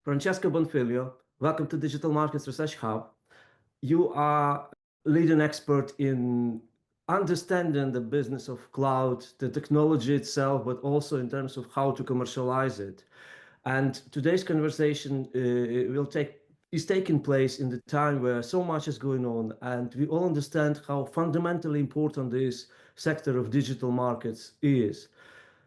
Francesco Bonfiglio. Welcome to Digital Markets Research Hub. You are leading expert in understanding the business of cloud, the technology itself, but also in terms of how to commercialize it. And today's conversation is taking place in the time where so much is going on, and we all understand how fundamentally important this sector of digital markets is.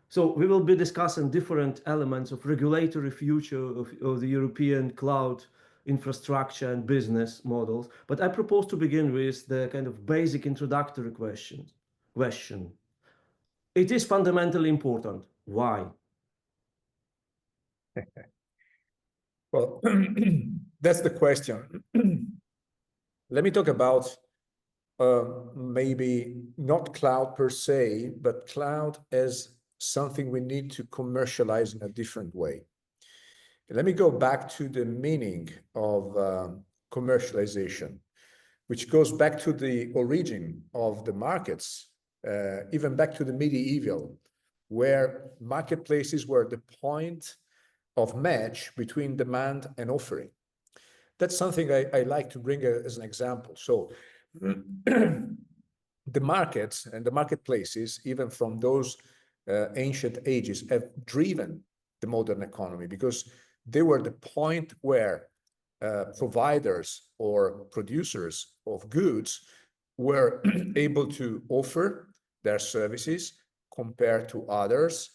So we will be discussing different elements of regulatory future of the European cloud infrastructure and business models. But I propose to begin with the kind of basic introductory question. It is fundamentally important. Why? Well, that's the question. Let me talk about maybe not cloud per se, but cloud as something we need to commercialize in a different way. Let me go back to the meaning of commercialization, which goes back to the origin of the markets, even back to the medieval, where marketplaces were the point of match between demand and offering. That's something I like to bring as an example. So the markets and the marketplaces, even from those ancient ages, have driven the modern economy because they were the point where providers or producers of goods were able to offer their services compared to others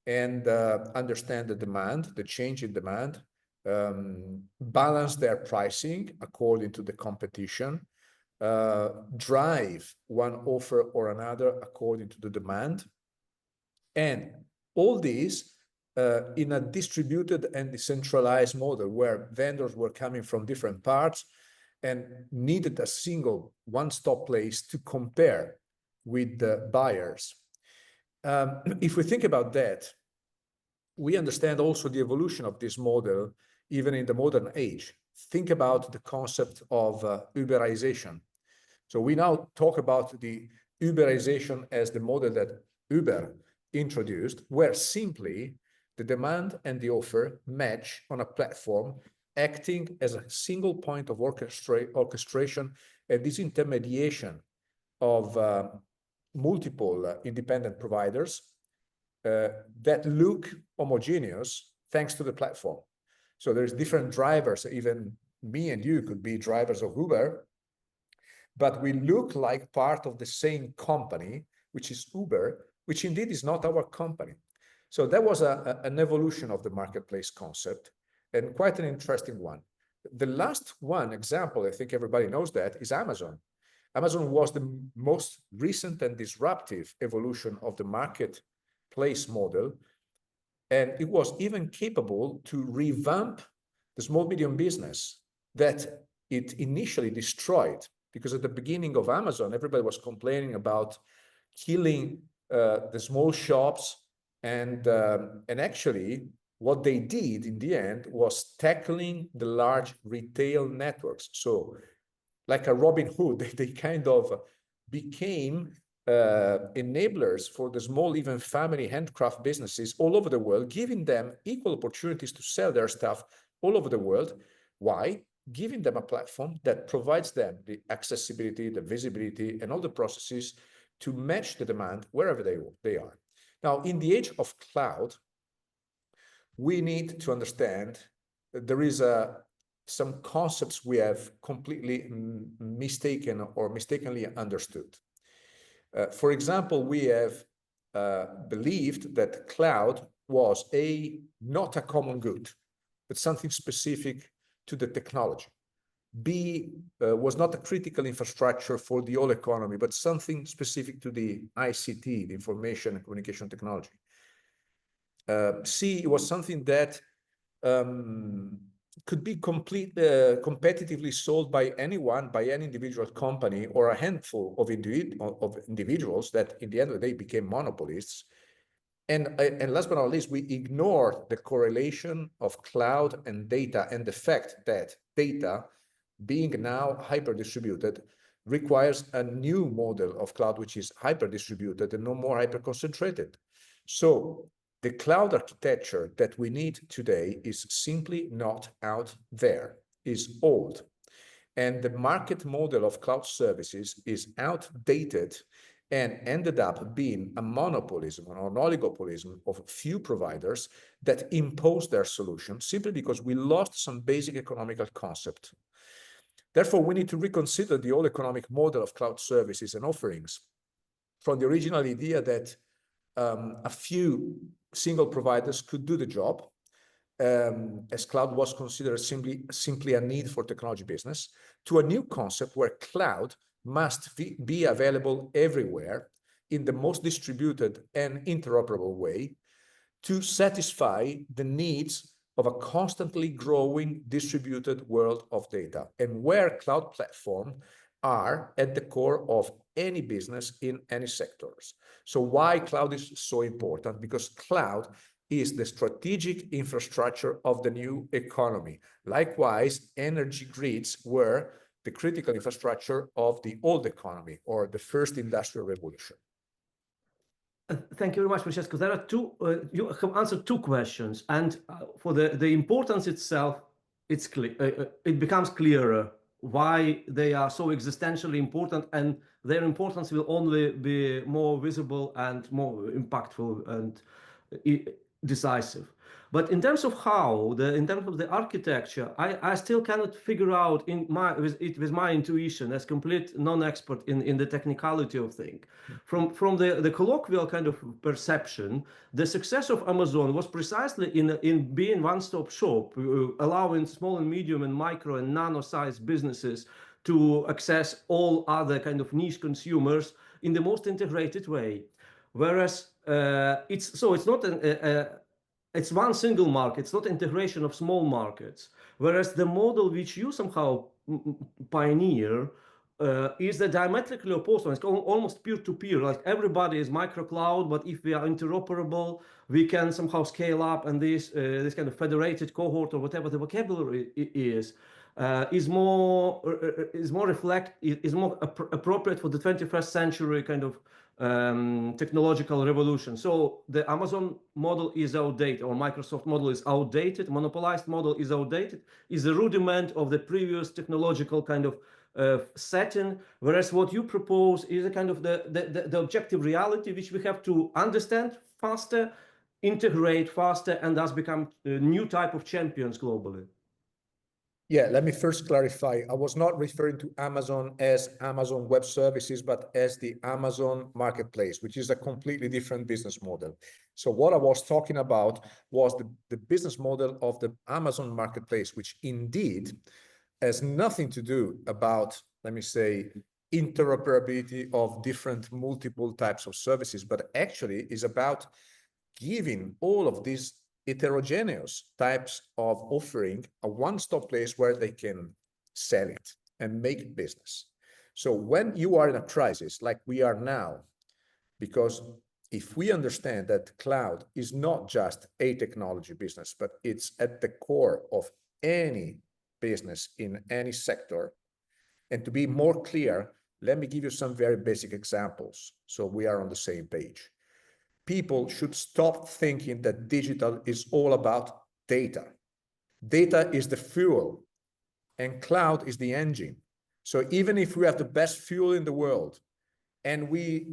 and understand the demand, the change in demand, balance their pricing according to the competition, drive one offer or another according to the demand, and all these in a distributed and decentralized model where vendors were coming from different parts and needed a single one-stop place to compare with the buyers. If we think about that, we understand also the evolution of this model even in the modern age. Think about the concept of Uberization. So we now talk about the Uberization as the model that Uber introduced, where simply the demand and the offer match on a platform, acting as a single point of orchestration and disintermediation of multiple independent providers that look homogeneous thanks to the platform. So there's different drivers, even me and you could be drivers of Uber, but we look like part of the same company, which is Uber, which indeed is not our company. So that was an evolution of the marketplace concept, and quite an interesting one. The last one example, I think everybody knows that, is Amazon. Amazon was the most recent and disruptive evolution of the marketplace model, and it was even capable to revamp the small medium business that it initially destroyed, because at the beginning of Amazon, everybody was complaining about killing the small shops, and actually what they did in the end was tackling the large retail networks. So like a Robin Hood, they kind of became enablers for the small, even family handcraft businesses all over the world, giving them equal opportunities to sell their stuff all over the world. Why? Giving them a platform that provides them the accessibility, the visibility, and all the processes to match the demand wherever they are. Now, in the age of cloud, we need to understand that there is some concepts we have completely mistaken or mistakenly understood. For example, we have believed that cloud was not a common good, but something specific to the technology. B was not a critical infrastructure for the whole economy, but something specific to the ICT, the information and communication technology. C was something that could be competitively sold by anyone, by any individual company, or a handful of individuals that in the end of the day became monopolists. And last but not least, we ignored the correlation of cloud and data and the fact that data, being now hyper-distributed, requires a new model of cloud, which is hyper-distributed and no more hyper-concentrated. So The cloud architecture that we need today is simply not out there, is old. And the market model of cloud services is outdated and ended up being a monopolism or an oligopolism of few providers that impose their solution simply because we lost some basic economical concept. Therefore, we need to reconsider the whole economic model of cloud services and offerings from the original idea that a few single providers could do the job, as cloud was considered simply a need for technology business, to a new concept where cloud must be available everywhere in the most distributed and interoperable way to satisfy the needs of a constantly growing distributed world of data, and where cloud platforms are at the core of any business in any sectors. So why cloud is so important? Because cloud is the strategic infrastructure of the new economy. Likewise, energy grids were the critical infrastructure of the old economy or the first industrial revolution. Thank you very much, Francesco. There are two, you have answered two questions, and for the importance itself, it's clear, it becomes clearer why they are so existentially important, and their importance will only be more visible and more impactful and decisive. But in terms of how, in terms of the architecture, I still cannot figure out with my intuition as complete non-expert in the technicality of things. From the colloquial kind of perception, the success of Amazon was precisely in being one-stop shop, allowing small and medium and micro and nano-sized businesses to access all other kind of niche consumers in the most integrated way. Whereas it's not it's one single market, it's not integration of small markets. Whereas the model which you somehow pioneer is the diametrically opposed one. It's almost peer-to-peer, like everybody is micro cloud, but if we are interoperable, we can somehow scale up, and this kind of federated cohort or whatever the vocabulary is more appropriate for the 21st century kind of technological revolution. So the Amazon model is outdated, or Microsoft model is outdated, monopolized model is outdated, is a rudiment of the previous technological kind of setting, whereas what you propose is a kind of the objective reality which we have to understand faster, integrate faster, and thus become a new type of champions globally. Yeah, let me first clarify. I was not referring to Amazon as Amazon Web Services, but as the Amazon Marketplace, which is a completely different business model. So what I was talking about was the business model of the Amazon Marketplace, which indeed has nothing to do about, let me say, interoperability of different multiple types of services, but actually is about giving all of these heterogeneous types of offering a one-stop place where they can sell it and make business. So when you are in a crisis like we are now, because if we understand that cloud is not just a technology business, but it's at the core of any business in any sector, and to be more clear, let me give you some very basic examples so we are on the same page. People should stop thinking that digital is all about data. Data is the fuel and cloud is the engine. So even if we have the best fuel in the world and we,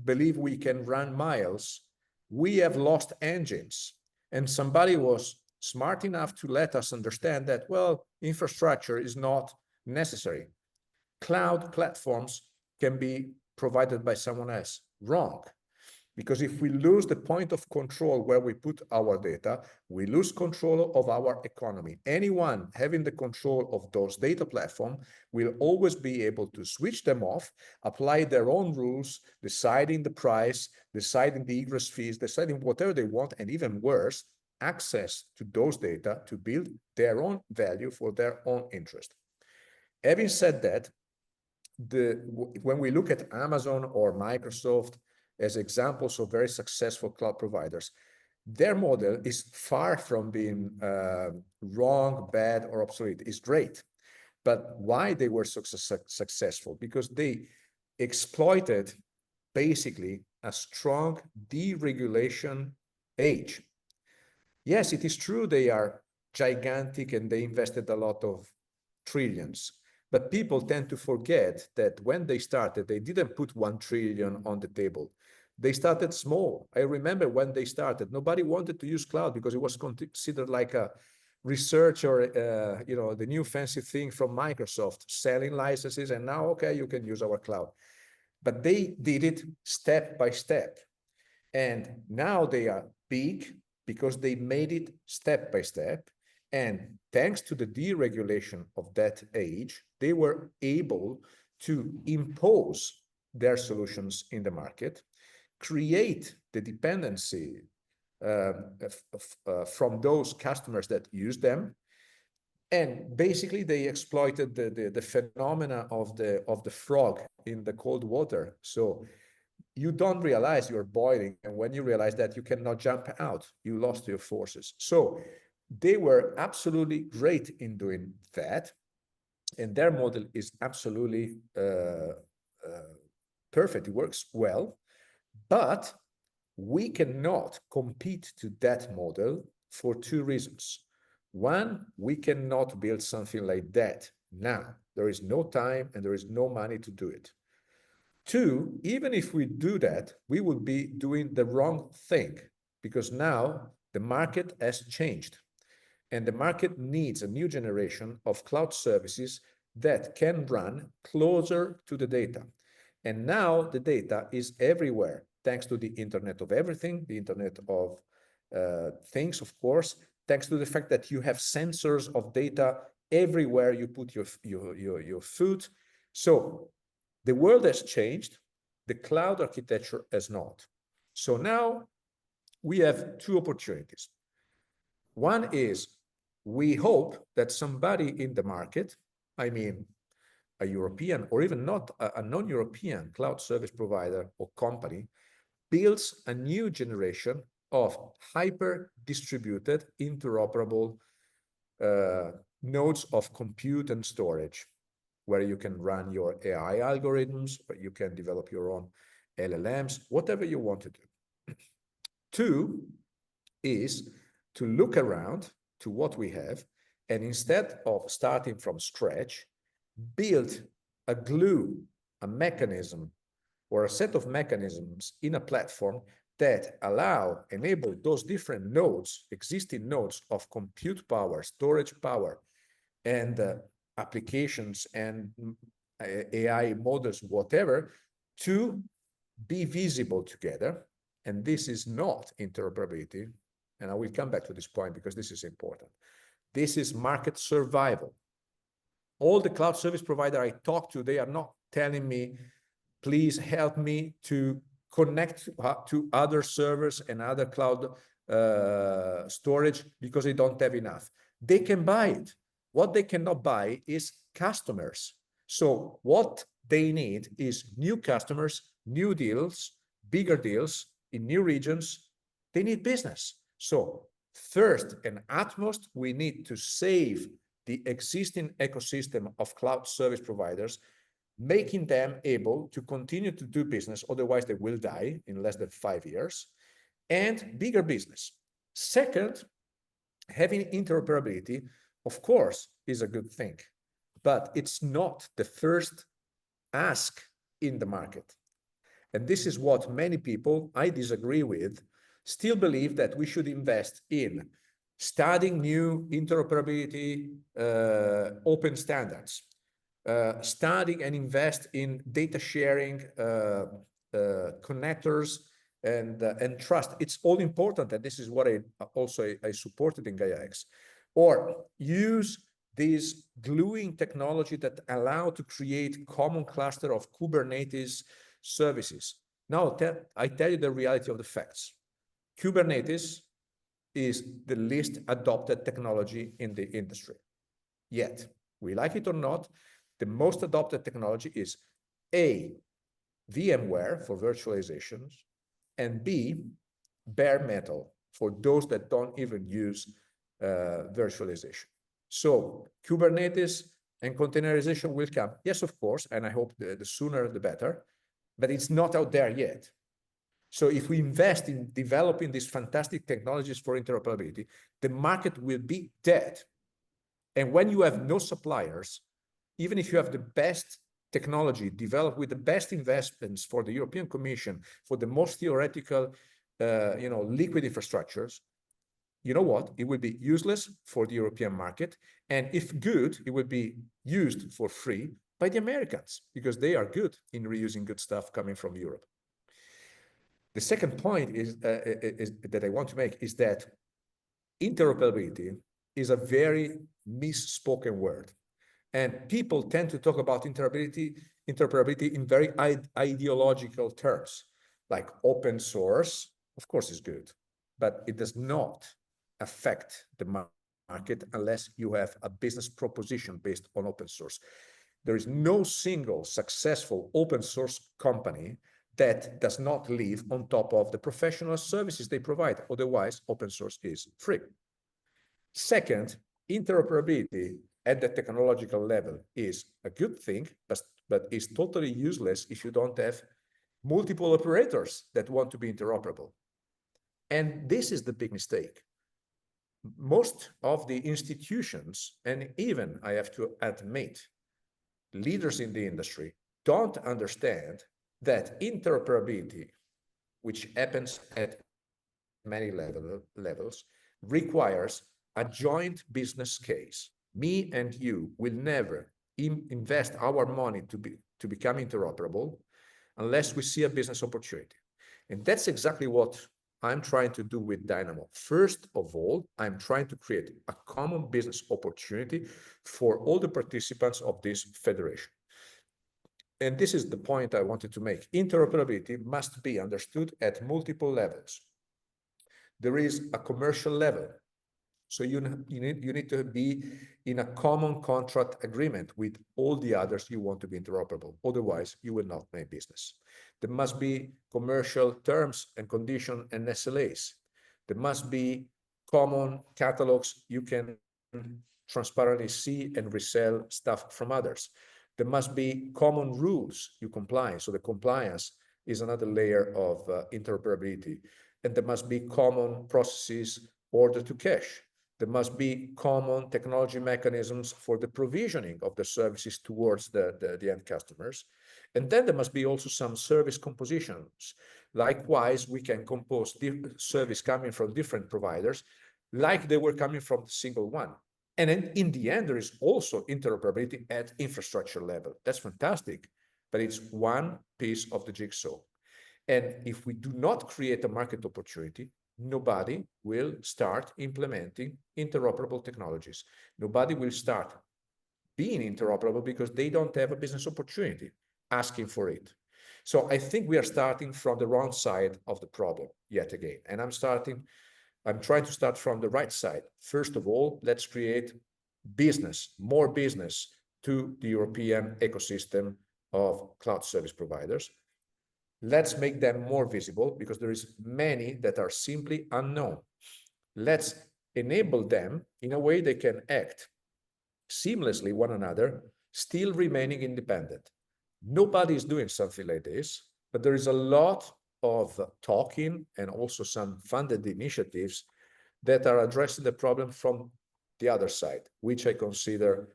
believe we can run miles, we have lost engines. And somebody was smart enough to let us understand that, well, infrastructure is not necessary. Cloud platforms can be provided by someone else. Wrong. Because if we lose the point of control where we put our data, we lose control of our economy. Anyone having the control of those data platforms will always be able to switch them off, apply their own rules, deciding the price, deciding the egress fees, deciding whatever they want, and even worse, access to those data to build their own value for their own interest. Having said that, when we look at Amazon or Microsoft as examples of very successful cloud providers, their model is far from being wrong, bad, or obsolete. It's great. But why they were so successful? Because they exploited basically a strong deregulation age. Yes, it is true they are gigantic and they invested a lot of trillions, but people tend to forget that when they started, they didn't put 1 trillion on the table. They started small. I remember when they started, nobody wanted to use cloud because it was considered like a research or the new fancy thing from Microsoft, selling licenses, and now, okay, you can use our cloud. But they did it step by step. And now they are big because they made it step by step. And thanks to the deregulation of that age, they were able to impose their solutions in the market, create the dependency from those customers that use them. And basically they exploited the phenomena of the frog in the cold water. So you don't realize you're boiling, and when you realize that you cannot jump out, you lost your forces. So they were absolutely great in doing that, and their model is absolutely perfect. It works well, but we cannot compete to that model for 2 reasons. One, we cannot build something like that now. There is no time and there is no money to do it. 2, even if we do that, we would be doing the wrong thing, because now the market has changed and the market needs a new generation of cloud services that can run closer to the data. And now the data is everywhere, thanks to the Internet of Everything, the Internet of Things, of course, thanks to the fact that you have sensors of data everywhere you put your foot. So the world has changed, the cloud architecture has not. So now we have 2 opportunities. One is, we hope that somebody in the market, I mean, a European or even not a non-European cloud service provider or company, builds a new generation of hyper-distributed, interoperable nodes of compute and storage, where you can run your AI algorithms, where you can develop your own LLMs, whatever you want to do. 2 is to look around to what we have, and instead of starting from scratch, build a glue, a mechanism, or a set of mechanisms in a platform that enable those different nodes, existing nodes of compute power, storage power, and applications and AI models, whatever, to be visible together. And this is not interoperability. And I will come back to this point because this is important. This is market survival. All the cloud service provider I talk to, they are not telling me, please help me to connect to other servers and other cloud storage because they don't have enough. They can buy it. What they cannot buy is customers. So what they need is new customers, new deals, bigger deals in new regions. They need business. So first and utmost, we need to save the existing ecosystem of cloud service providers, making them able to continue to do business, otherwise they will die in less than 5 years, and bigger business. Second, having interoperability, of course, is a good thing, but it's not the first ask in the market. And this is what many people I disagree with still believe, that we should invest in studying new interoperability open standards, studying and invest in data sharing connectors and trust. It's all important, and this is what I supported in Gaia-X. Or use this gluing technology that allow to create common cluster of Kubernetes services. Now, I tell you the reality of the facts. Kubernetes is the least adopted technology in the industry. Yet, we like it or not, the most adopted technology is A, VMware for virtualizations, and B, bare metal for those that don't even use virtualization. So Kubernetes and containerization will come. Yes, of course, and I hope the sooner the better, but it's not out there yet. So if we invest in developing these fantastic technologies for interoperability, the market will be dead. And when you have no suppliers, even if you have the best technology developed with the best investments for the European Commission, for the most theoretical, liquid infrastructures, you know what? It will be useless for the European market. And if good, it will be used for free by the Americans because they are good in reusing good stuff coming from Europe. The second point is that I want to make is that interoperability is a very misspoken word. And people tend to talk about interoperability in very ideological terms, like open source, of course, is good, but it does not affect the market unless you have a business proposition based on open source. There is no single successful open source company that does not live on top of the professional services they provide. Otherwise, open source is free. Second, interoperability at the technological level is a good thing, but is totally useless if you don't have multiple operators that want to be interoperable. And this is the big mistake. Most of the institutions, and even, I have to admit, leaders in the industry, don't understand that interoperability, which happens at many levels, requires a joint business case. Me and you will never invest our money to become interoperable unless we see a business opportunity. And that's exactly what I'm trying to do with Dynamo. First of all, I'm trying to create a common business opportunity for all the participants of this federation. And this is the point I wanted to make. Interoperability must be understood at multiple levels. There is a commercial level. So you need to be in a common contract agreement with all the others you want to be interoperable. Otherwise, you will not make business. There must be commercial terms and conditions and SLAs. There must be common catalogs you can transparently see and resell stuff from others. There must be common rules you comply. So the compliance is another layer of interoperability. And there must be common processes order to cash. There must be common technology mechanisms for the provisioning of the services towards the end customers. And then there must be also some service compositions. Likewise, we can compose service coming from different providers like they were coming from the single one. And then in the end, there is also interoperability at infrastructure level. That's fantastic, but it's one piece of the jigsaw. And if we do not create a market opportunity, nobody will start implementing interoperable technologies. Nobody will start being interoperable because they don't have a business opportunity asking for it. So I think we are starting from the wrong side of the problem yet again. And I'm trying to start from the right side. First of all, let's create business, more business to the European ecosystem of cloud service providers. Let's make them more visible because there is many that are simply unknown. Let's enable them in a way they can act seamlessly one another, still remaining independent. Nobody is doing something like this, but there is a lot of talking and also some funded initiatives that are addressing the problem from the other side, which I consider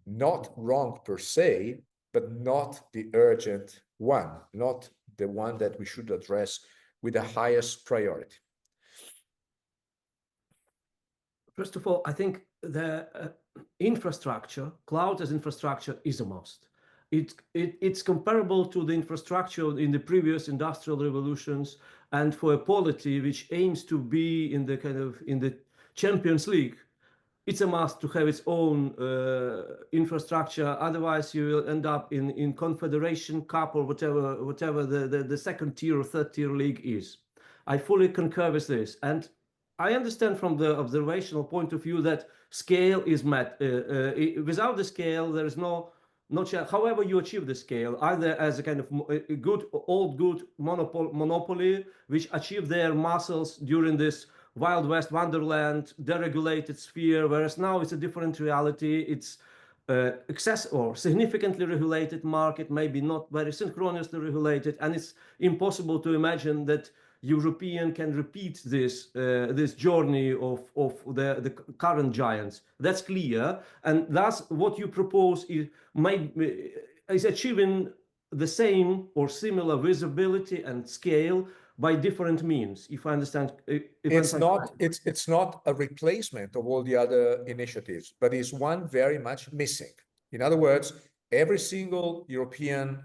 not wrong per se, but not the urgent one, not the one that we should address with the highest priority. First of all, I think the infrastructure, cloud as infrastructure, is a must. It's comparable to the infrastructure in the previous industrial revolutions, and for a polity which aims to be in the Champions League, it's a must to have its own infrastructure. Otherwise, you will end up in Confederation Cup or whatever the second tier or third tier league is. I fully concur with this, and I understand from the observational point of view that scale is met. Without the scale, there is no chance. However, you achieve the scale, either as a kind of good monopoly, which achieved their muscles during this Wild West Wonderland, deregulated sphere, whereas now it's a different reality. It's excess or significantly regulated market, maybe not very synchronously regulated, and it's impossible to imagine that European can repeat this journey of the current giants. That's clear, and thus what you propose is achieving the same or similar visibility and scale by different means, if I understand. It's not a replacement of all the other initiatives, but it's one very much missing. In other words, every single European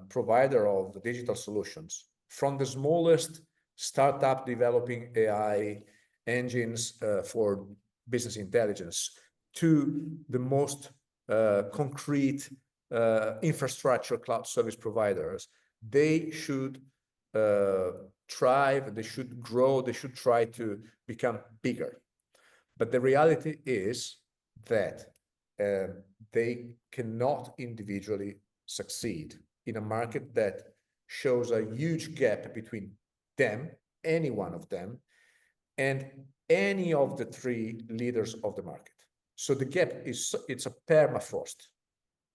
provider of digital solutions, from the smallest startup developing AI engines for business intelligence to the most concrete infrastructure cloud service providers, they should thrive, they should grow, they should try to become bigger. But the reality is that they cannot individually succeed in a market that shows a huge gap between them, any one of them, and any of the three leaders of the market. So the gap it's a permafrost.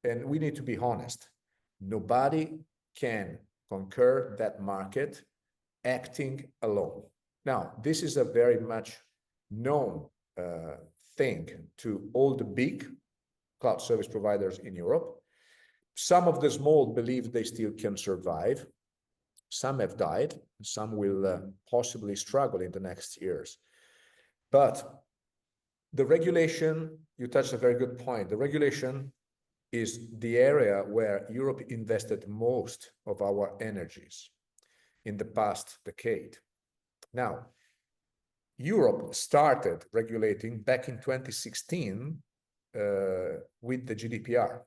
And we need to be honest. Nobody can conquer that market acting alone. Now, this is a very much known thing to all the big cloud service providers in Europe. Some of the small believe they still can survive. Some have died. Some will possibly struggle in the next years. But the regulation, you touched a very good point. The regulation is the area where Europe invested most of our energies in the past decade. Now, Europe started regulating back in 2016 with the GDPR.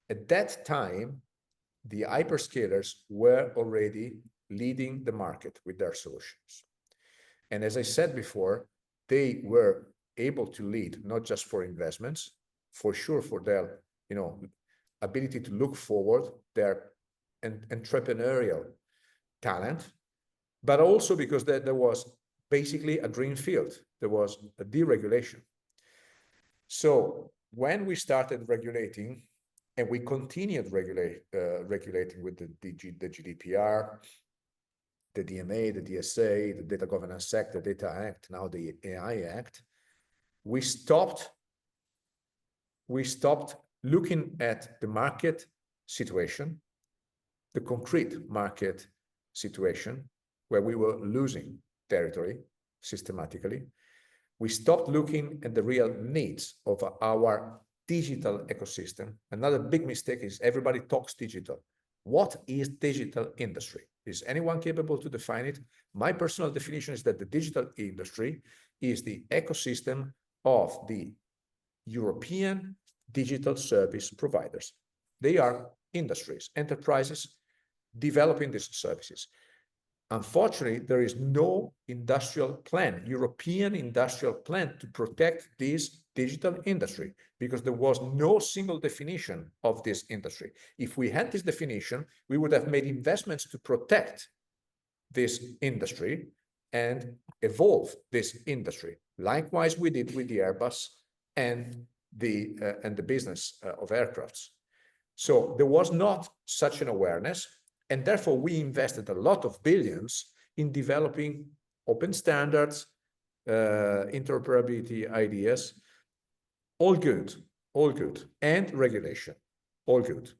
At that time, the hyperscalers were already leading the market with their solutions. And as I said before, they were able to lead not just for investments, for sure for their ability to look forward, their entrepreneurial talent, but also because there was basically a green field. There was a deregulation. So when we started regulating, and we continued regulating with the GDPR, the DMA, the DSA, the Data Governance Act, the Data Act, now the AI Act, we stopped looking at the market situation, the concrete market situation, where we were losing territory systematically. We stopped looking at the real needs of our digital ecosystem. Another big mistake is everybody talks digital. What is digital industry? Is anyone capable to define it? My personal definition is that the digital industry is the ecosystem of the European digital service providers. They are industries, enterprises developing these services. Unfortunately, there is no industrial plan, European industrial plan to protect this digital industry, because there was no single definition of this industry. If we had this definition, we would have made investments to protect this industry and evolve this industry. Likewise, we did with the Airbus and the business of aircrafts. So there was not such an awareness, and therefore we invested a lot of billions in developing open standards, interoperability ideas, all good, and regulation, all good.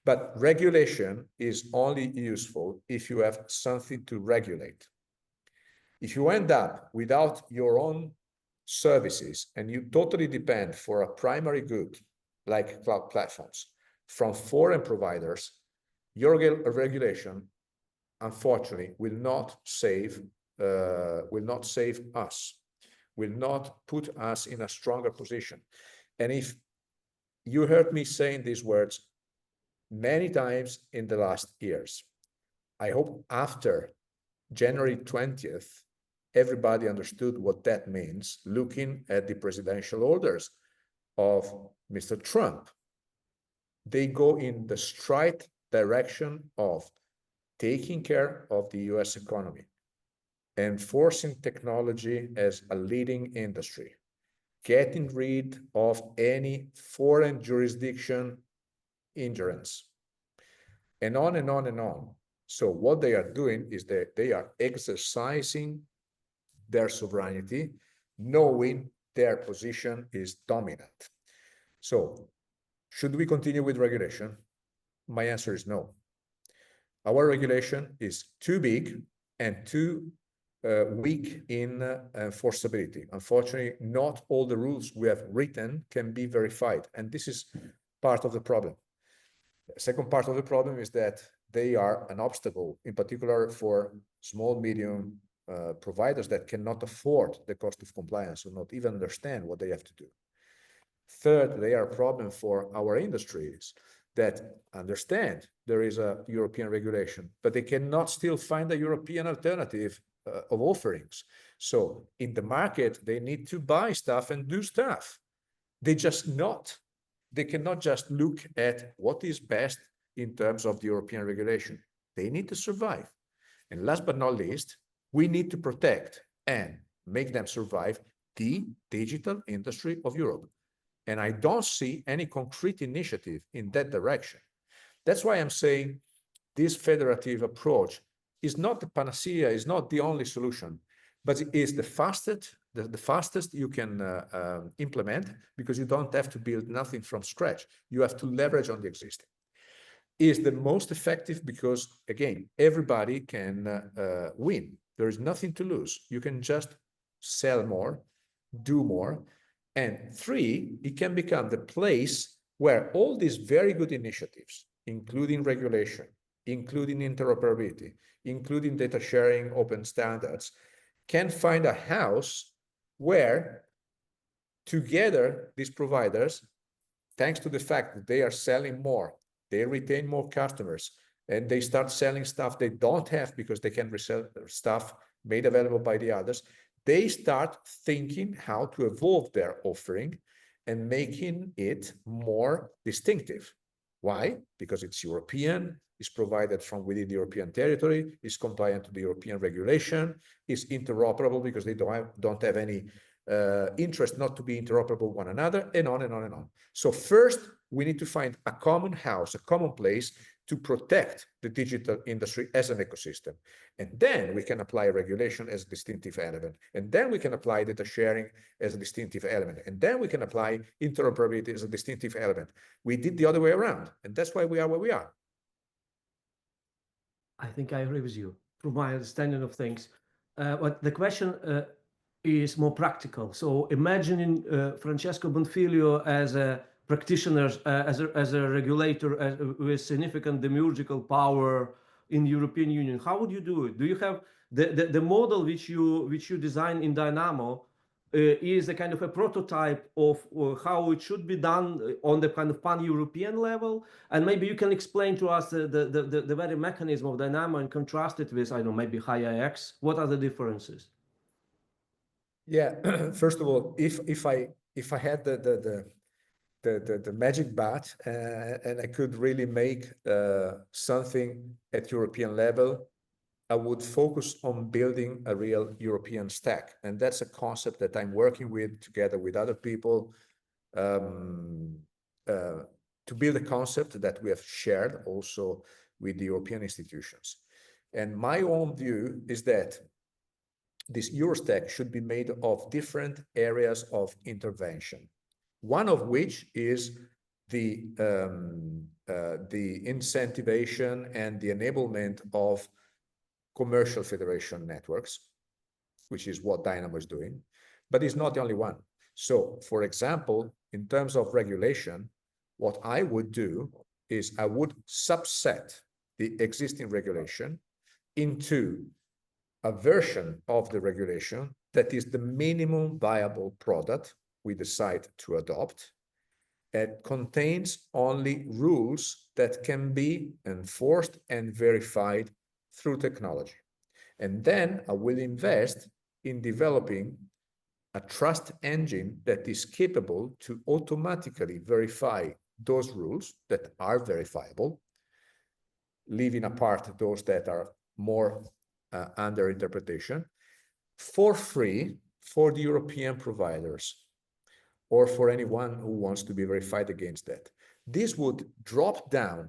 But regulation is only useful if you have something to regulate. If you end up without your own services and you totally depend for a primary good, like cloud platforms, from foreign providers, your regulation, unfortunately, will not save us, will not put us in a stronger position. And if you heard me saying these words many times in the last years, I hope after January 20th, everybody understood what that means, looking at the presidential orders of Mr. Trump. They go in the straight direction of taking care of the US economy, enforcing technology as a leading industry, getting rid of any foreign jurisdiction ingerence, and on and on and on. So what they are doing is that they are exercising their sovereignty, knowing their position is dominant. So should we continue with regulation? My answer is no. Our regulation is too big and too weak in enforceability. Unfortunately, not all the rules we have written can be verified, and this is part of the problem. The second part of the problem is that they are an obstacle, in particular for small, medium providers that cannot afford the cost of compliance or not even understand what they have to do. Third, they are a problem for our industries that understand there is a European regulation, but they cannot still find a European alternative of offerings. So in the market, they need to buy stuff and do stuff. They cannot just look at what is best in terms of the European regulation. They need to survive. And last but not least, we need to protect and make them survive the digital industry of Europe. And I don't see any concrete initiative in that direction. That's why I'm saying this federative approach is not the panacea, is not the only solution, but it is the fastest you can implement, because you don't have to build nothing from scratch. You have to leverage on the existing. Is the most effective because, again, everybody can win. There is nothing to lose. You can just sell more, do more. And three, it can become the place where all these very good initiatives, including regulation, including interoperability, including data sharing, open standards, can find a house where together these providers, thanks to the fact that they are selling more, they retain more customers, and they start selling stuff they don't have because they can resell stuff made available by the others, they start thinking how to evolve their offering and making it more distinctive. Why? Because it's European, it's provided from within the European territory, is compliant to the European regulation, is interoperable because they don't have any interest not to be interoperable with one another, and on and on and on. So first, we need to find a common house, a common place to protect the digital industry as an ecosystem. And then we can apply regulation as a distinctive element. And then we can apply data sharing as a distinctive element. And then we can apply interoperability as a distinctive element. We did the other way around. And that's why we are where we are. I think I agree with you from my understanding of things. But the question is more practical. So imagining Francesco Bonfiglio as a practitioner, as a regulator with significant demiurgical power in the European Union. How would you do it? Do you have the model which you design in Dynamo is a kind of a prototype of how it should be done on the kind of pan-European level? And maybe you can explain to us the very mechanism of Dynamo and contrast it with, I don't know, maybe Gaia-X. What are the differences? Yeah, first of all, if I had the magic bat and I could really make something at European level, I would focus on building a real European stack. And that's a concept that I'm working with together with other people to build a concept that we have shared also with the European institutions. And my own view is that this EuroStack should be made of different areas of intervention. One of which is the incentivation and the enablement of commercial federation networks, which is what Dynamo is doing, but it's not the only one. So, for example, in terms of regulation, what I would do is I would subset the existing regulation into a version of the regulation that is the minimum viable product we decide to adopt, and contains only rules that can be enforced and verified through technology. And then I will invest in developing a trust engine that is capable to automatically verify those rules that are verifiable, leaving apart those that are more under interpretation, for free for the European providers. or for anyone who wants to be verified against that. This would drop down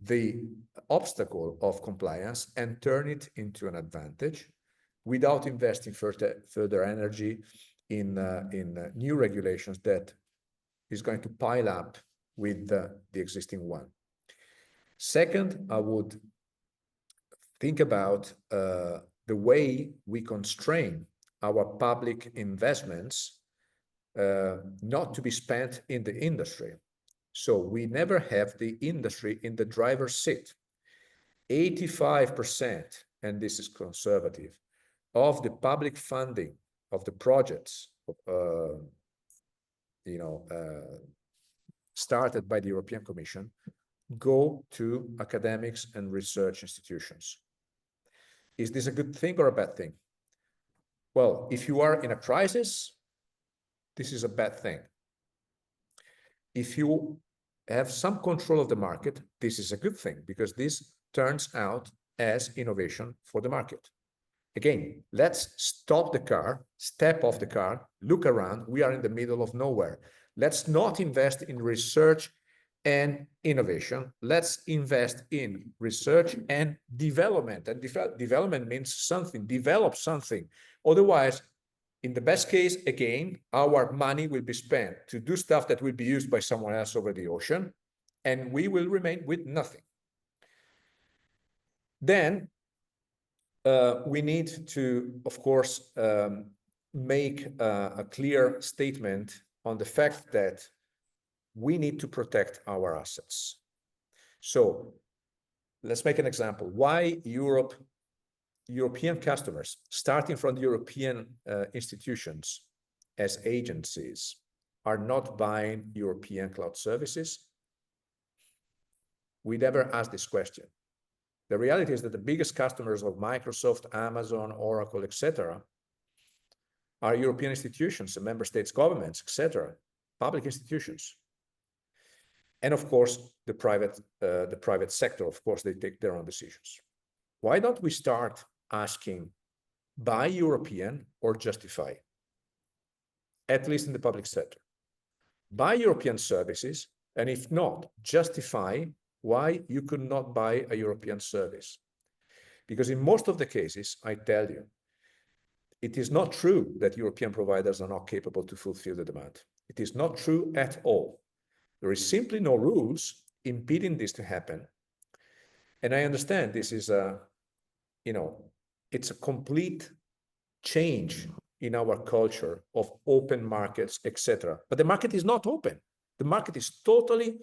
the obstacle of compliance and turn it into an advantage without investing further energy in new regulations that is going to pile up with the existing one. Second, I would think about the way we constrain our public investments not to be spent in the industry. So we never have the industry in the driver's seat. 85%, and this is conservative, of the public funding of the projects started by the European Commission go to academics and research institutions. Is this a good thing or a bad thing? Well, if you are in a crisis, this is a bad thing. If you have some control of the market, this is a good thing, because this turns out as innovation for the market. Again, let's stop the car, step off the car, look around. We are in the middle of nowhere. Let's not invest in research and innovation. Let's invest in research and development. And development means something, develop something. Otherwise, in the best case, again, our money will be spent to do stuff that will be used by someone else over the ocean, and we will remain with nothing. Then we need to, of course, make a clear statement on the fact that we need to protect our assets. So let's make an example. Why European customers, starting from the European institutions as agencies, are not buying European cloud services? We never asked this question. The reality is that the biggest customers of Microsoft, Amazon, Oracle, etc., are European institutions, and member states' governments, etc., public institutions. And of course, the private sector, of course, they take their own decisions. Why don't we start asking, buy European or justify? At least in the public sector. Buy European services, and if not, justify why you could not buy a European service. Because in most of the cases, I tell you, it is not true that European providers are not capable to fulfill the demand. It is not true at all. There is simply no rules impeding this to happen. And I understand this is it's a complete change in our culture of open markets, etc. But the market is not open. The market is totally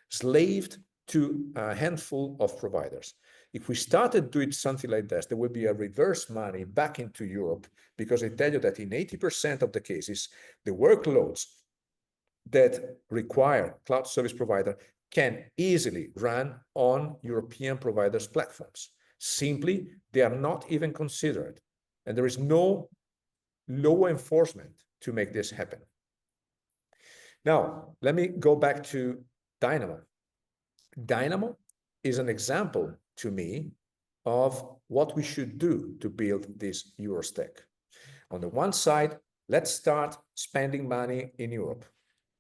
slaved to a handful of providers. If we started doing something like this, there would be a reverse money back into Europe, because I tell you that in 80% of the cases, the workloads that require cloud service provider can easily run on European providers' platforms. Simply, they are not even considered. And there is no law enforcement to make this happen. Now, let me go back to Dynamo. Dynamo is an example to me of what we should do to build this EuroStack. On the one side, let's start spending money in Europe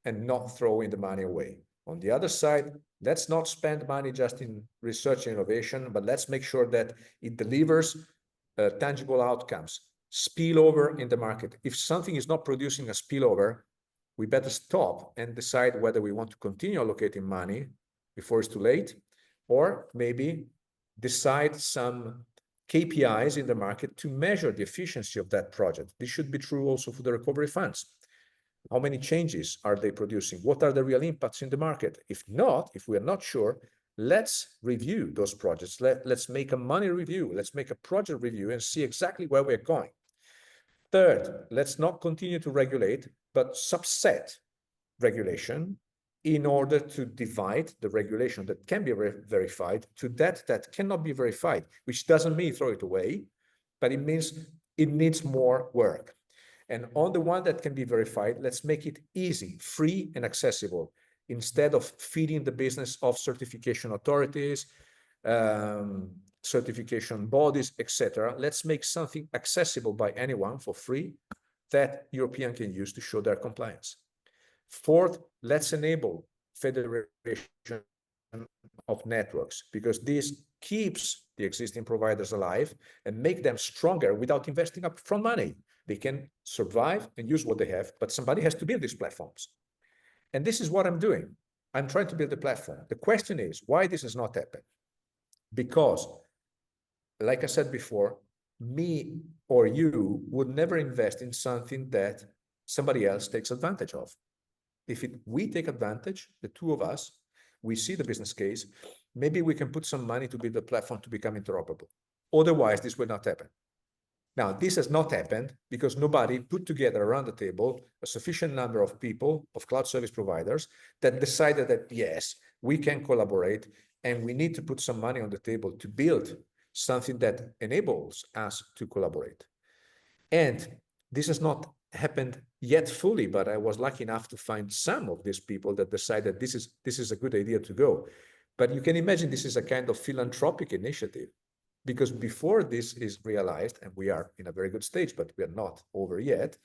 and not throwing the money away. On the other side, let's not spend money just in research and innovation, but let's make sure that it delivers tangible outcomes, spillover in the market. If something is not producing a spillover, we better stop and decide whether we want to continue allocating money before it's too late, or maybe decide some KPIs in the market to measure the efficiency of that project. This should be true also for the recovery funds. How many changes are they producing? What are the real impacts in the market? If not, if we are not sure, let's review those projects. Let's make a money review. Let's make a project review and see exactly where we're going. Third, let's not continue to regulate, but subset regulation in order to divide the regulation that can be verified to that cannot be verified, which doesn't mean throw it away, but it means it needs more work. And on the one that can be verified, let's make it easy, free, and accessible, instead of feeding the business of certification authorities, certification bodies, etc. Let's make something accessible by anyone for free that European can use to show their compliance. Fourth, let's enable federation of networks, because this keeps the existing providers alive and make them stronger without investing upfront money. They can survive and use what they have, but somebody has to build these platforms. And this is what I'm doing. I'm trying to build a platform. The question is, why this has not happened? Because, like I said before, me or you would never invest in something that somebody else takes advantage of. If we take advantage, the two of us, we see the business case, maybe we can put some money to build a platform to become interoperable. Otherwise, this will not happen. Now, this has not happened because nobody put together around the table a sufficient number of people, of cloud service providers, that decided that, yes, we can collaborate and we need to put some money on the table to build something that enables us to collaborate. And this has not happened yet fully, but I was lucky enough to find some of these people that decided this is a good idea to go. But you can imagine this is a kind of philanthropic initiative, because before this is realized, and we are in a very good stage, but we are not over yet,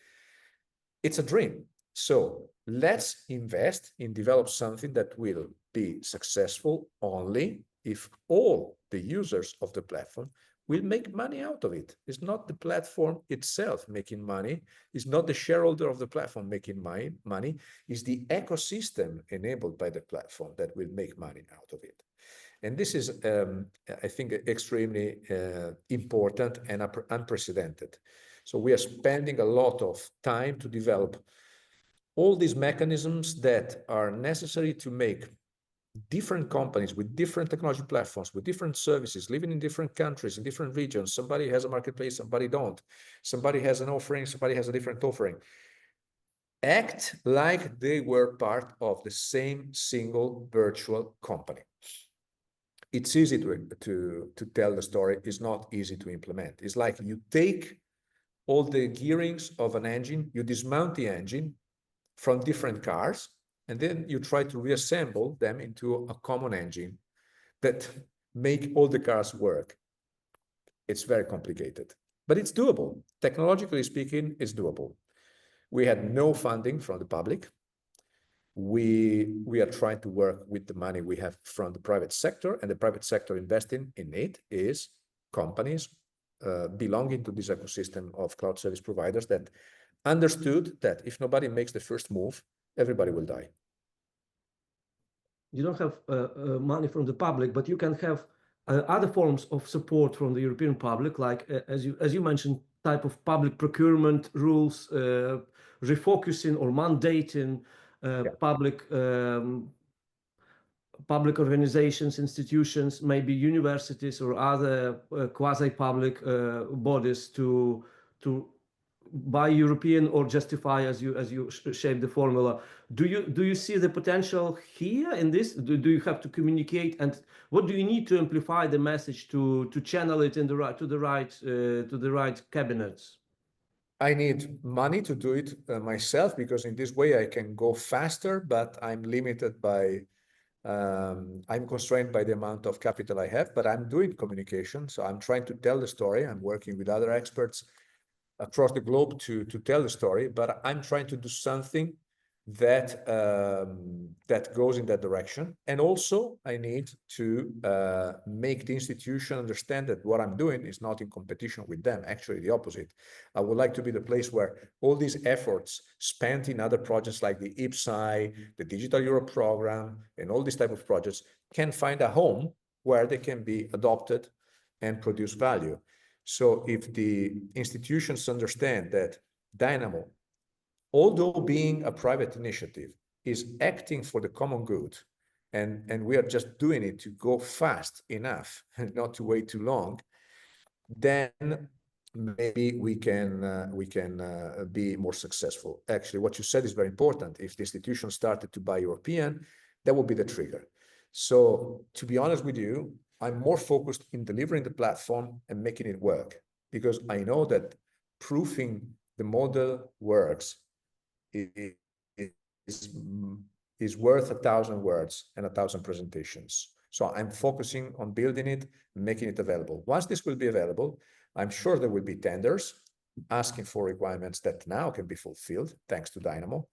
it's a dream. So let's invest in develop something that will be successful only if all the users of the platform will make money out of it. It's not the platform itself making money. It's not the shareholder of the platform making money. It's the ecosystem enabled by the platform that will make money out of it. And this is, I think, extremely important and unprecedented. So we are spending a lot of time to develop all these mechanisms that are necessary to make different companies with different technology platforms, with different services, living in different countries, in different regions. Somebody has a marketplace, somebody don't. Somebody has an offering, somebody has a different offering. Act like they were part of the same single virtual company. It's easy to tell the story. It's not easy to implement. It's like you take all the gearings of an engine, you dismount the engine from different cars, and then you try to reassemble them into a common engine that make all the cars work. It's very complicated, but it's doable. Technologically speaking, it's doable. We had no funding from the public. We are trying to work with the money we have from the private sector, and the private sector investing in it is companies belonging to this ecosystem of cloud service providers that understood that if nobody makes the first move, everybody will die. You don't have money from the public, but you can have other forms of support from the European public, like as you mentioned, type of public procurement rules, refocusing or mandating public organizations, institutions, maybe universities or other quasi-public bodies to buy European or justify as you shape the formula. Do you see the potential here in this? Do you have to communicate, and what do you need to amplify the message to channel it in to the right cabinets? I need money to do it myself, because in this way I can go faster, but I'm limited by, I'm constrained by the amount of capital I have, but I'm doing communication. So I'm trying to tell the story. I'm working with other experts across the globe to tell the story, but I'm trying to do something that that goes in that direction. And also I need to make the institution understand that what I'm doing is not in competition with them. Actually, the opposite. I would like to be the place where all these efforts spent in other projects like the IPSI, the Digital Europe program, and all these type of projects can find a home where they can be adopted and produce value. So if the institutions understand that Dynamo, although being a private initiative, is acting for the common good, and we are just doing it to go fast enough and not to wait too long, then maybe we can be more successful. Actually, what you said is very important. If the institution started to buy European, that would be the trigger. So to be honest with you, I'm more focused in delivering the platform and making it work, because I know that proofing the model works is worth 1,000 words and 1,000 presentations. So I'm focusing on building it, making it available. Once this will be available, I'm sure there will be tenders asking for requirements that now can be fulfilled thanks to Dynamo.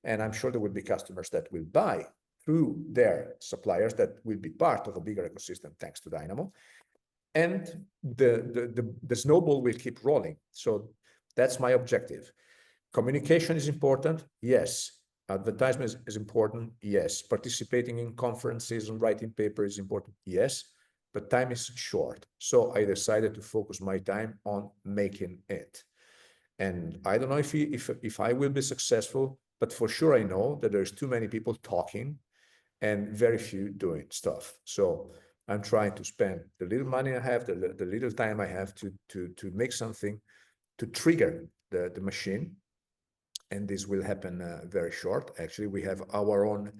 And I'm sure there will be customers that will buy through their suppliers that will be part of a bigger ecosystem thanks to Dynamo. And the snowball will keep rolling. So that's my objective. Communication is important, yes. Advertisement is important, yes. Participating in conferences and writing papers is important, yes. But time is short. So I decided to focus my time on making it. And I don't know if I will be successful, but for sure I know that there's too many people talking and very few doing stuff. So I'm trying to spend the little money I have, the little time I have to make something to trigger the machine. And this will happen very short. Actually, we have our own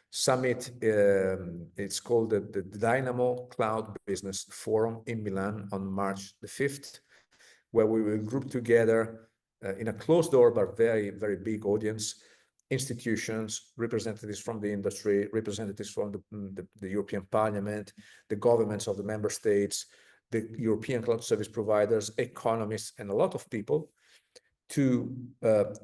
summit. It's called the Dynamo Cloud Business Forum in Milan on March the 5th, where we will group together in a closed door, but very, very big audience, institutions, representatives from the industry, representatives from the European Parliament, the governments of the member states, the European cloud service providers, economists, and a lot of people to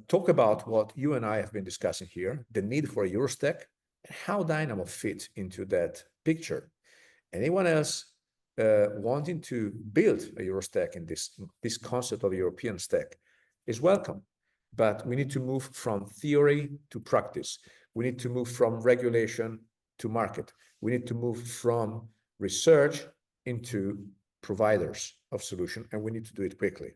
talk about what you and I have been discussing here, the need for a EuroStack, and how Dynamo fits into that picture. Anyone else wanting to build a EuroStack in this concept of European stack is welcome. But we need to move from theory to practice. We need to move from regulation to market. We need to move from research into providers of solution, and we need to do it quickly.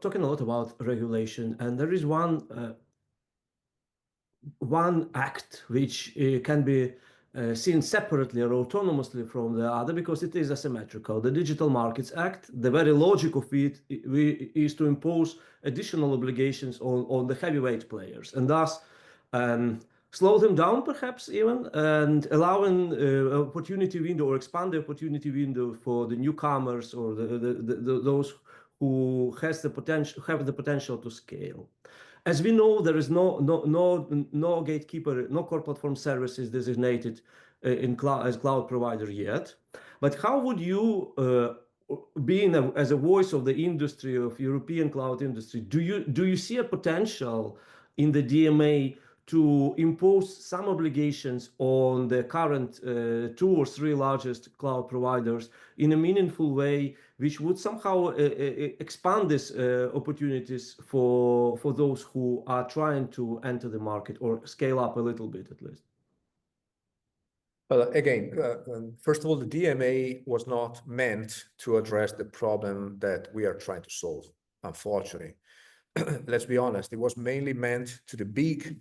Talking a lot about regulation, and there is one act which can be seen separately or autonomously from the other because it is asymmetrical. The Digital Markets Act, the very logic of it is to impose additional obligations on the heavyweight players, and thus slow them down perhaps even, and allowing opportunity window or expand the opportunity window for the newcomers or those who have the potential to scale. As we know, there is no gatekeeper, no core platform services designated as cloud provider yet. But how would you, being as a voice of the industry, of European cloud industry, do you see a potential in the DMA to impose some obligations on the current 2 or 3 largest cloud providers in a meaningful way, which would somehow expand these opportunities for those who are trying to enter the market or scale up a little bit at least? Well, again, first of all, the DMA was not meant to address the problem that we are trying to solve, unfortunately. Let's be honest, it was mainly meant to the big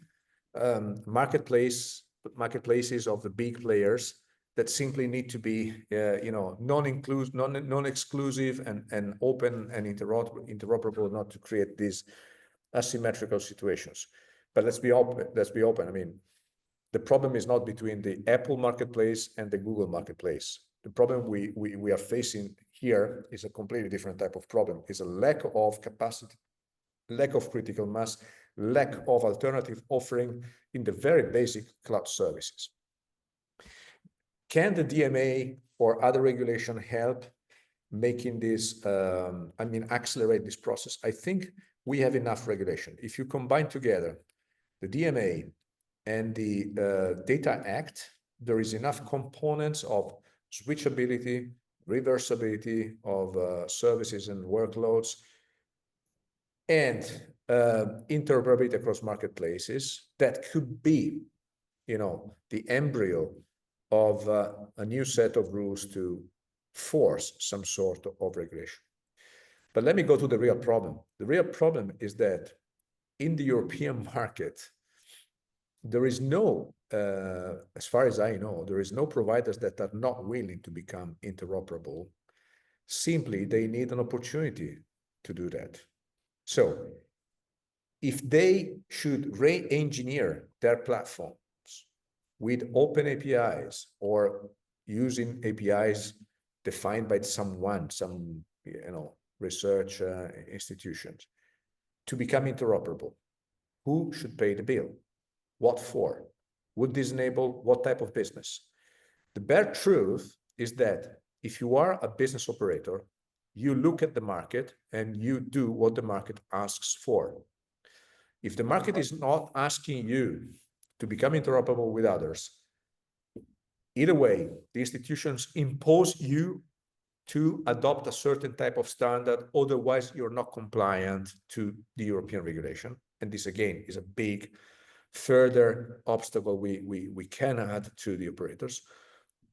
marketplaces of the big players that simply need to be, non-exclusive and open and interoperable, not to create these asymmetrical situations. But let's be open. I mean, the problem is not between the Apple marketplace and the Google marketplace. The problem we are facing here is a completely different type of problem. It's a lack of capacity, lack of critical mass, lack of alternative offering in the very basic cloud services. Can the DMA or other regulation help making this, accelerate this process? I think we have enough regulation. If you combine together the DMA and the Data Act, there is enough components of switchability, reversibility of services and workloads, and interoperability across marketplaces that could be, the embryo of a new set of rules to force some sort of regulation. But let me go to the real problem. The real problem is that in the European market, there is no, as far as I know, there is no providers that are not willing to become interoperable. Simply, they need an opportunity to do that. So if they should re-engineer their platforms with open APIs or using APIs defined by some research institutions to become interoperable, who should pay the bill? What for? Would this enable what type of business? The bare truth is that if you are a business operator, you look at the market and you do what the market asks for. If the market is not asking you to become interoperable with others, either way, the institutions impose you to adopt a certain type of standard, otherwise you're not compliant to the European regulation. And this again is a big further obstacle we can add to the operators.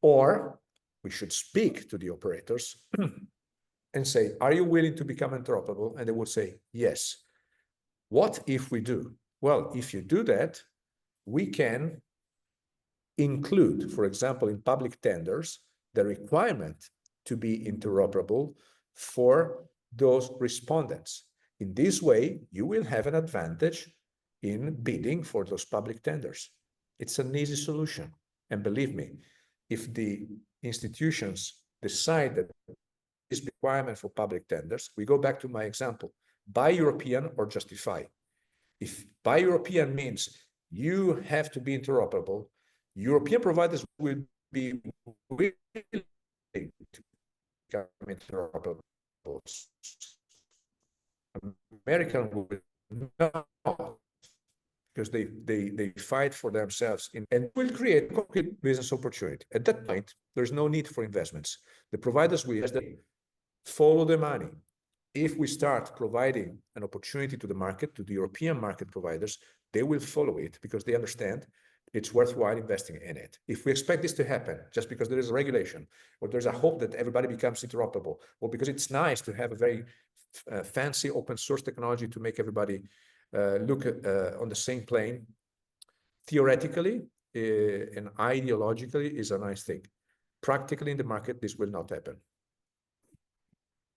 Or we should speak to the operators and say, are you willing to become interoperable? And they will say, yes. What if we do? Well, if you do that, we can include, for example, in public tenders, the requirement to be interoperable for those respondents. In this way, you will have an advantage in bidding for those public tenders. It's an easy solution. And believe me, if the institutions decide that this requirement for public tenders, we go back to my example, buy European or justify. If buy European means you have to be interoperable, European providers will be willing to become interoperable. American will not, because they fight for themselves and will create a concrete business opportunity. At that point, there's no need for investments. The providers will follow the money. If we start providing an opportunity to the market, to the European market providers, they will follow it because they understand it's worthwhile investing in it. If we expect this to happen just because there is a regulation, or there's a hope that everybody becomes interoperable, or because it's nice to have a very fancy open source technology to make everybody look on the same plane, theoretically and ideologically is a nice thing. Practically in the market, this will not happen.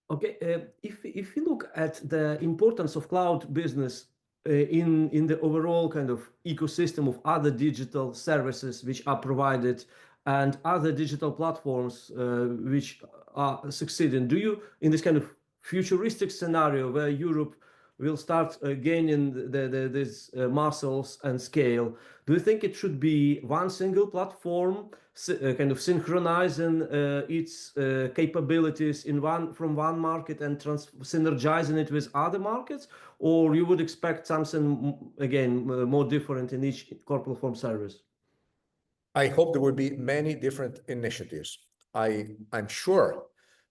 Okay, if you look at the importance of cloud business in the overall kind of ecosystem of other digital services which are provided and other digital platforms which are succeeding, do you, in this kind of futuristic scenario where Europe will start gaining these muscles and scale, do you think it should be one single platform kind of synchronizing its capabilities from one market and synergizing it with other markets, or you would expect something again more different in each core platform service? I hope there will be many different initiatives. I'm sure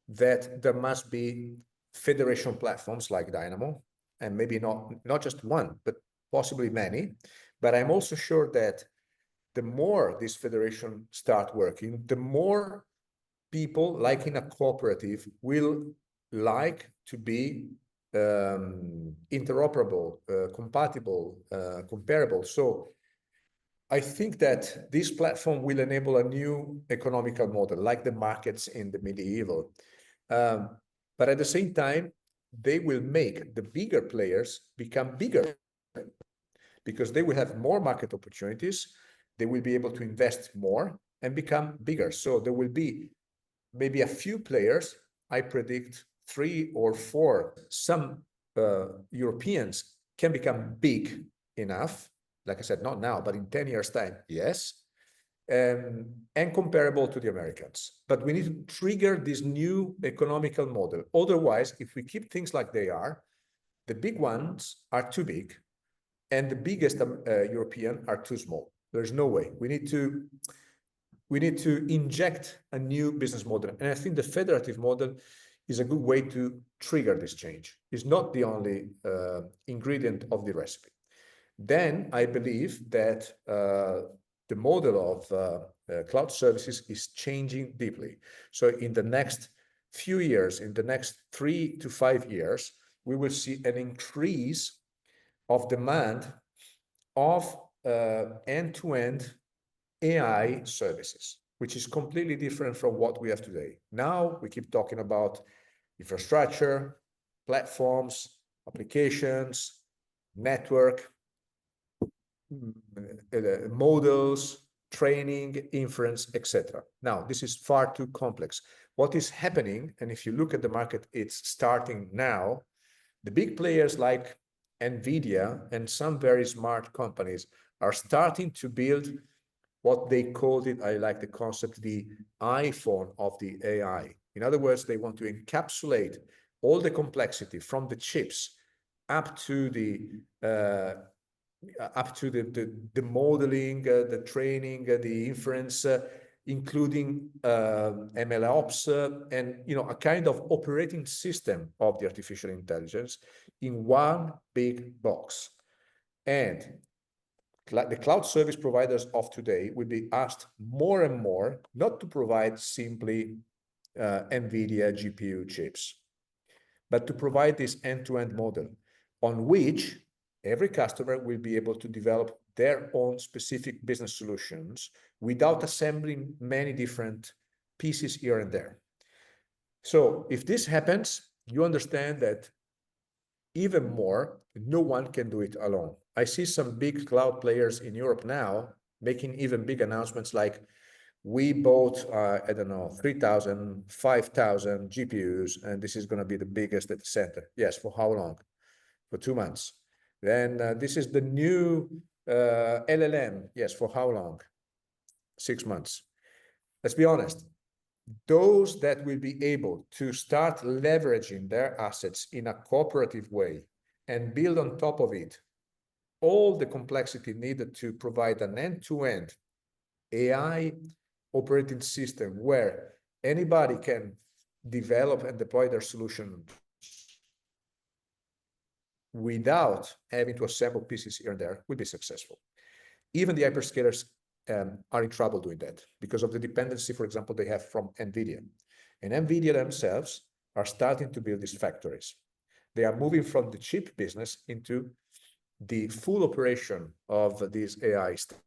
that there must be federation platforms like Dynamo, and maybe not just one, but possibly many. But I'm also sure that the more this federation start working, the more people, like in a cooperative, will like to be interoperable, compatible, comparable. So I think that this platform will enable a new economical model, like the markets in the medieval. But at the same time, they will make the bigger players become bigger because they will have more market opportunities. They will be able to invest more and become bigger. So there will be maybe a few players. I predict 3 or 4. Some Europeans can become big enough. Like I said, not now, but in 10 years' time, yes. And comparable to the Americans. But we need to trigger this new economical model. Otherwise, if we keep things like they are, the big ones are too big and the biggest European are too small. There's no way. We need to inject a new business model. And I think the federative model is a good way to trigger this change. It's not the only ingredient of the recipe. Then I believe that the model of cloud services is changing deeply. So in the next few years, in the next 3 to 5 years, we will see an increase of demand of end-to-end AI services, which is completely different from what we have today. Now we keep talking about infrastructure, platforms, applications, network, models, training, inference, etc. Now, this is far too complex. What is happening, and if you look at the market, it's starting now. The big players like NVIDIA and some very smart companies are starting to build what they called it, I like the concept, the iPhone of the AI. In other words, they want to encapsulate all the complexity from the chips up to the up to the modeling, the training, the inference, including MLOps, and a kind of operating system of the artificial intelligence in one big box. And the cloud service providers of today will be asked more and more not to provide simply NVIDIA GPU chips, but to provide this end-to-end model on which every customer will be able to develop their own specific business solutions without assembling many different pieces here and there. So if this happens, you understand that even more, no one can do it alone. I see some big cloud players in Europe now making even big announcements like, we bought, I don't know, 3,000, 5,000 GPUs, and this is going to be the biggest data center. Yes, for how long? For 2 months. Then this is the new LLM. Yes, for how long? 6 months. Let's be honest. Those that will be able to start leveraging their assets in a cooperative way and build on top of it all the complexity needed to provide an end-to-end AI operating system where anybody can develop and deploy their solution without having to assemble pieces here and there will be successful. Even the hyperscalers are in trouble doing that because of the dependency, for example, they have from NVIDIA. And NVIDIA themselves are starting to build these factories. They are moving from the chip business into the full operation of this AI stack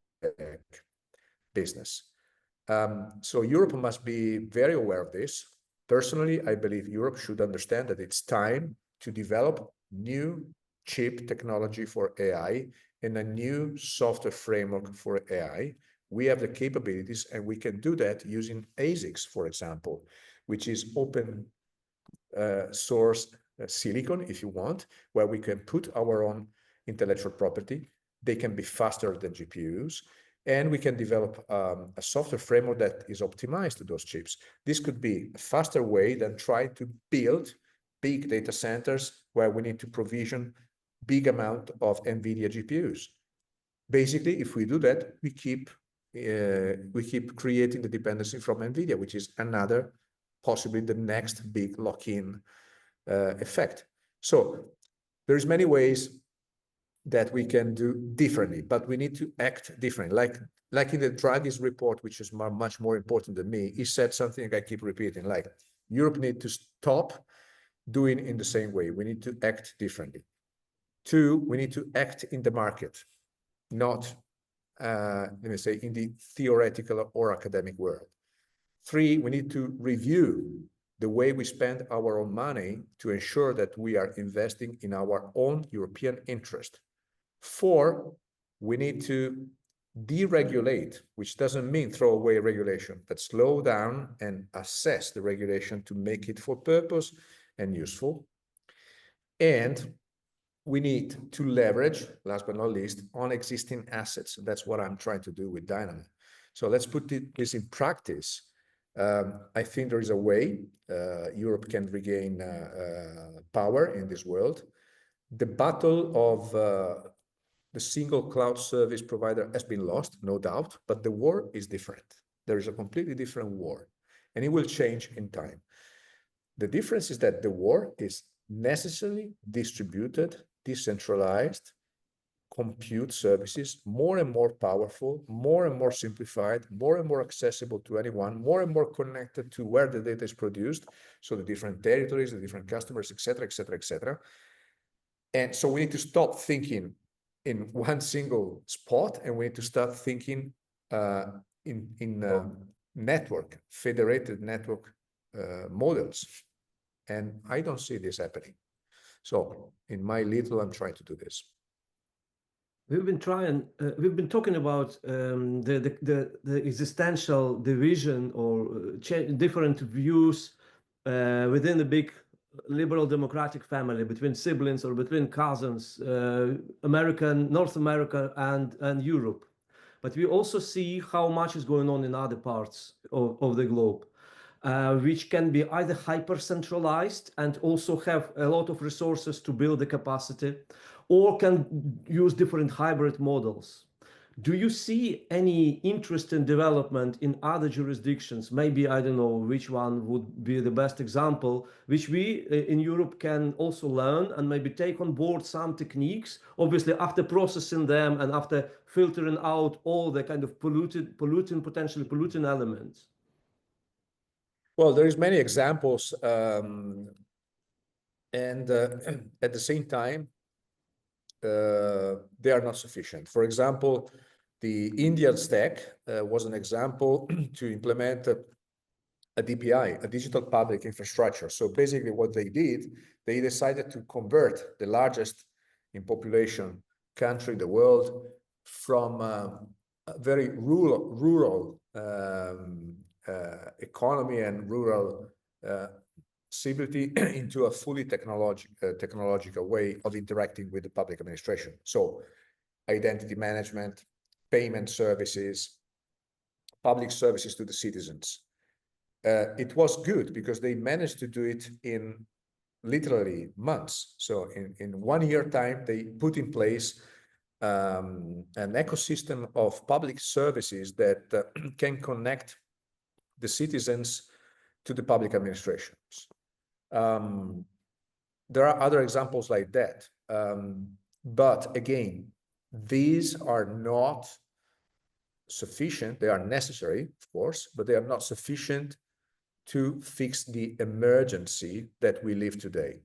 business. So Europe must be very aware of this. Personally, I believe Europe should understand that it's time to develop new chip technology for AI and a new software framework for AI. We have the capabilities and we can do that using ASICs, for example, which is open source silicon, if you want, where we can put our own intellectual property. They can be faster than GPUs, and we can develop a software framework that is optimized to those chips. This could be a faster way than trying to build big data centers where we need to provision big amount of NVIDIA GPUs. Basically, if we do that, we keep creating the dependency from NVIDIA, which is another, possibly the next big lock-in effect. So there's many ways that we can do differently, but we need to act differently. Like in the Draghi's report, which is much more important than me, he said something I keep repeating, like Europe need to stop doing in the same way. We need to act differently. 2, we need to act in the market, not, let me say, in the theoretical or academic world. 3, we need to review the way we spend our own money to ensure that we are investing in our own European interest. 4, we need to deregulate, which doesn't mean throw away regulation, but slow down and assess the regulation to make it for purpose and useful. And we need to leverage, last but not least, on existing assets. That's what I'm trying to do with Dynamo. So let's put this in practice. I think there is a way Europe can regain power in this world. The battle of the single cloud service provider has been lost, no doubt, but the war is different. There is a completely different war, and it will change in time. The difference is that the war is necessarily distributed, decentralized compute services, more and more powerful, more and more simplified, more and more accessible to anyone, more and more connected to where the data is produced, so the different territories, the different customers, etc., etc., etc. And so we need to stop thinking in one single spot, and we need to start thinking in network, federated network models. And I don't see this happening. So in my little, I'm trying to do this. We've been talking about the existential division or different views within the big liberal democratic family, between siblings or between cousins, North America and Europe. But we also see how much is going on in other parts of the globe, which can be either hyper centralized and also have a lot of resources to build the capacity, or can use different hybrid models. Do you see any interesting development in other jurisdictions? Maybe, I don't know which one would be the best example, which we in Europe can also learn and maybe take on board some techniques, obviously after processing them and after filtering out all the kind of potentially polluting elements. Well, there is many examples, and at the same time, they are not sufficient. For example, the Indian stack was an example to implement a DPI, a digital public infrastructure. So basically what they did, they decided to convert the largest in population country in the world from a very rural economy and rural civility into a fully technological way of interacting with the public administration. So identity management, payment services, public services to the citizens. It was good because they managed to do it in literally months. So in 1 year time, they put in place an ecosystem of public services that can connect the citizens to the public administrations. There are other examples like that. But again, these are not sufficient. They are necessary, of course, but they are not sufficient to fix the emergency that we live today.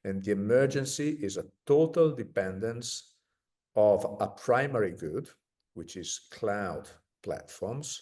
And the emergency is a total dependence of a primary good, which is cloud platforms,